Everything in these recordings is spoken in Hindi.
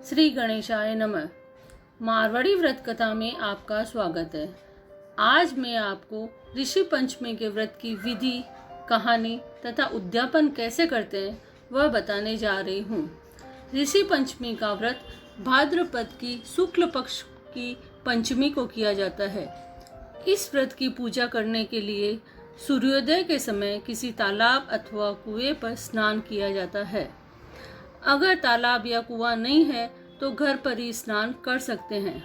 श्री गणेशाय नमः। मारवाड़ी व्रत कथा में आपका स्वागत है। आज मैं आपको ऋषि पंचमी के व्रत की विधि, कहानी तथा उद्यापन कैसे करते हैं वह बताने जा रही हूँ। ऋषि पंचमी का व्रत भाद्रपद की शुक्ल पक्ष की पंचमी को किया जाता है। इस व्रत की पूजा करने के लिए सूर्योदय के समय किसी तालाब अथवा कुएं पर स्नान किया जाता है। अगर तालाब या कुआं नहीं है तो घर पर ही स्नान कर सकते हैं।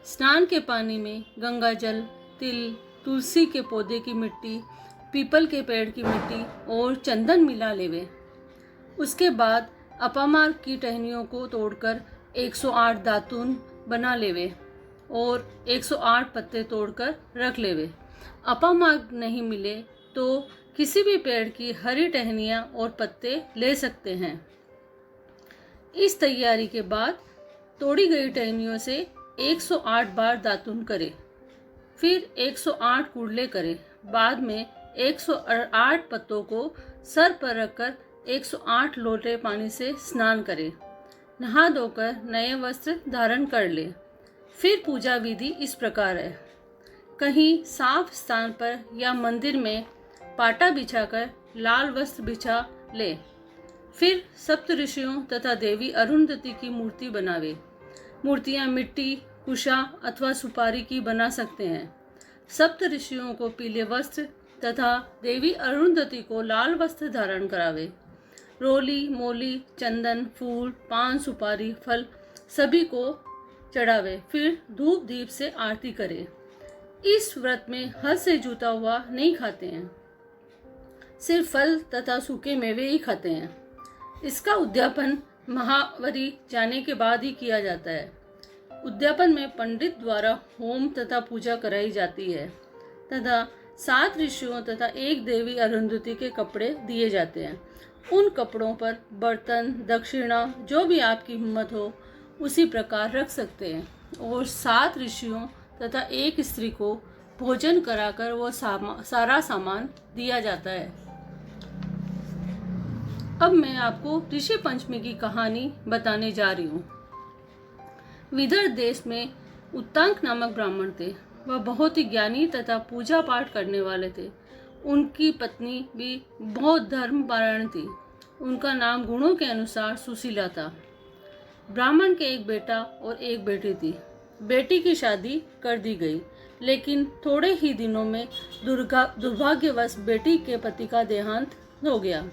स्नान के पानी में गंगा जल, तिल, तुलसी के पौधे की मिट्टी, पीपल के पेड़ की मिट्टी और चंदन मिला लेवे। उसके बाद अपामार्ग की टहनियों को तोड़कर 108 दातून बना लेवे और 108 पत्ते तोड़कर रख लेवे। अपामार्ग नहीं मिले तो किसी भी पेड़ की हरी टहनियाँ और पत्ते ले सकते हैं। इस तैयारी के बाद तोड़ी गई टहनियों से 108 बार दातुन करें, फिर 108 कुड़ले करें। बाद में 108 पत्तों को सर पर रखकर 108 लोटे पानी से स्नान करें। नहा धोकर नए वस्त्र धारण कर ले। फिर पूजा विधि इस प्रकार है। कहीं साफ स्थान पर या मंदिर में पाटा बिछाकर लाल वस्त्र बिछा ले। फिर सप्त ऋषियों तथा देवी अरुंधति की मूर्ति बनावे। मूर्तियां मिट्टी, कुशा अथवा सुपारी की बना सकते हैं। सप्त ऋषियों को पीले वस्त्र तथा देवी अरुंधति को लाल वस्त्र धारण करावे। रोली, मोली, चंदन, फूल, पान, सुपारी, फल सभी को चढ़ावे। फिर धूप दीप से आरती करे। इस व्रत में हल से जूता हुआ नहीं खाते हैं, सिर्फ फल तथा सूखे मेवे ही खाते हैं। इसका उद्यापन महावरी जाने के बाद ही किया जाता है। उद्यापन में पंडित द्वारा होम तथा पूजा कराई जाती है तथा 7 ऋषियों तथा एक देवी अरुंधति के कपड़े दिए जाते हैं। उन कपड़ों पर बर्तन, दक्षिणा जो भी आपकी हिम्मत हो उसी प्रकार रख सकते हैं और 7 ऋषियों तथा एक स्त्री को भोजन कराकर वो सारा सामान दिया जाता है। अब मैं आपको ऋषि पंचमी की कहानी बताने जा रही हूँ। विदर्भ देश में उत्तांक नामक ब्राह्मण थे। वह बहुत ही ज्ञानी तथा पूजा पाठ करने वाले थे। उनकी पत्नी भी बहुत धर्मपरायण थी। उनका नाम गुणों के अनुसार सुशीला था। ब्राह्मण के एक बेटा और एक बेटी थी। बेटी की शादी कर दी गई, लेकिन थोड़े ही दिनों में दुर्भाग्यवश बेटी के पति का देहांत हो गया।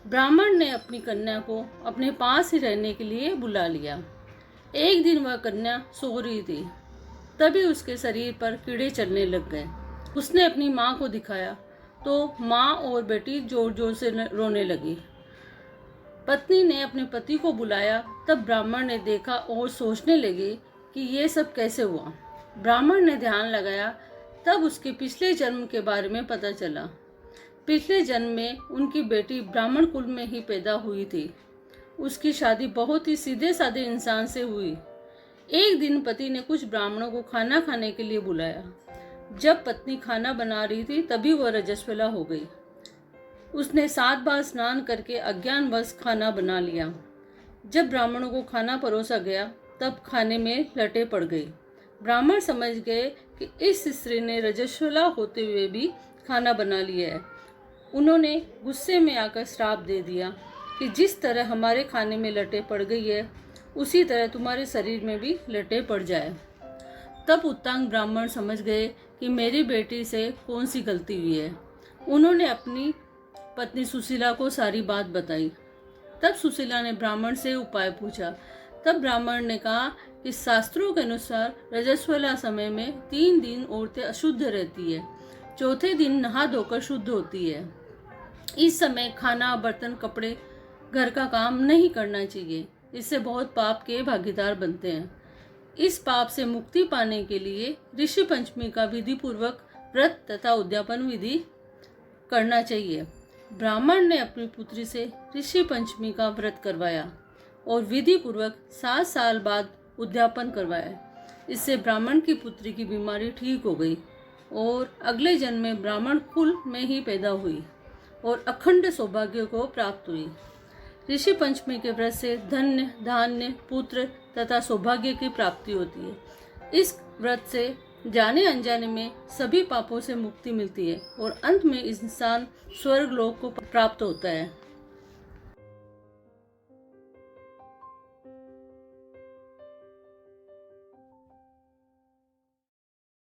ब्राह्मण ने अपनी कन्या को अपने पास ही रहने के लिए बुला लिया। एक दिन वह कन्या सो रही थी, तभी उसके शरीर पर कीड़े चलने लग गए। उसने अपनी माँ को दिखाया तो माँ और बेटी जोर जोर से रोने लगी। पत्नी ने अपने पति को बुलाया, तब ब्राह्मण ने देखा और सोचने लगे कि ये सब कैसे हुआ। ब्राह्मण ने ध्यान लगाया, तब उसके पिछले जन्म के बारे में पता चला। पिछले जन्म में उनकी बेटी ब्राह्मण कुल में ही पैदा हुई थी। उसकी शादी बहुत ही सीधे साधे इंसान से हुई। एक दिन पति ने कुछ ब्राह्मणों को खाना खाने के लिए बुलाया। जब पत्नी खाना बना रही थी तभी वह रजस्वला हो गई। उसने 7 बार स्नान करके अज्ञानवश खाना बना लिया। जब ब्राह्मणों को खाना परोसा गया तब खाने में लटे पड़ गई। ब्राह्मण समझ गए कि इस स्त्री ने रजस्वला होते हुए भी खाना बना लिया है। उन्होंने गुस्से में आकर श्राप दे दिया कि जिस तरह हमारे खाने में लटे पड़ गई है उसी तरह तुम्हारे शरीर में भी लटे पड़ जाए। तब उत्तांग ब्राह्मण समझ गए कि मेरी बेटी से कौन सी गलती हुई है। उन्होंने अपनी पत्नी सुशीला को सारी बात बताई। तब सुशीला ने ब्राह्मण से उपाय पूछा। तब ब्राह्मण ने कहा कि शास्त्रों के अनुसार रजस्वला समय में 3 दिन औरतें अशुद्ध रहती है, चौथे दिन नहा धोकर शुद्ध होती है। इस समय खाना, बर्तन, कपड़े, घर का काम नहीं करना चाहिए। इससे बहुत पाप के भागीदार बनते हैं। इस पाप से मुक्ति पाने के लिए ऋषि पंचमी का विधि पूर्वक व्रत तथा उद्यापन विधि करना चाहिए। ब्राह्मण ने अपनी पुत्री से ऋषि पंचमी का व्रत करवाया और विधि पूर्वक 7 साल बाद उद्यापन करवाया। इससे ब्राह्मण की पुत्री की बीमारी ठीक हो गई और अगले जन्म में ब्राह्मण कुल में ही पैदा हुई और अखंड सौभाग्य को प्राप्त हुई। ऋषि पंचमी के व्रत से धन्य, धान्य, पुत्र तथा सौभाग्य की प्राप्ति होती है। इस व्रत से जाने अनजाने में सभी पापों से मुक्ति मिलती है और अंत में इंसान स्वर्ग लोक को प्राप्त होता है।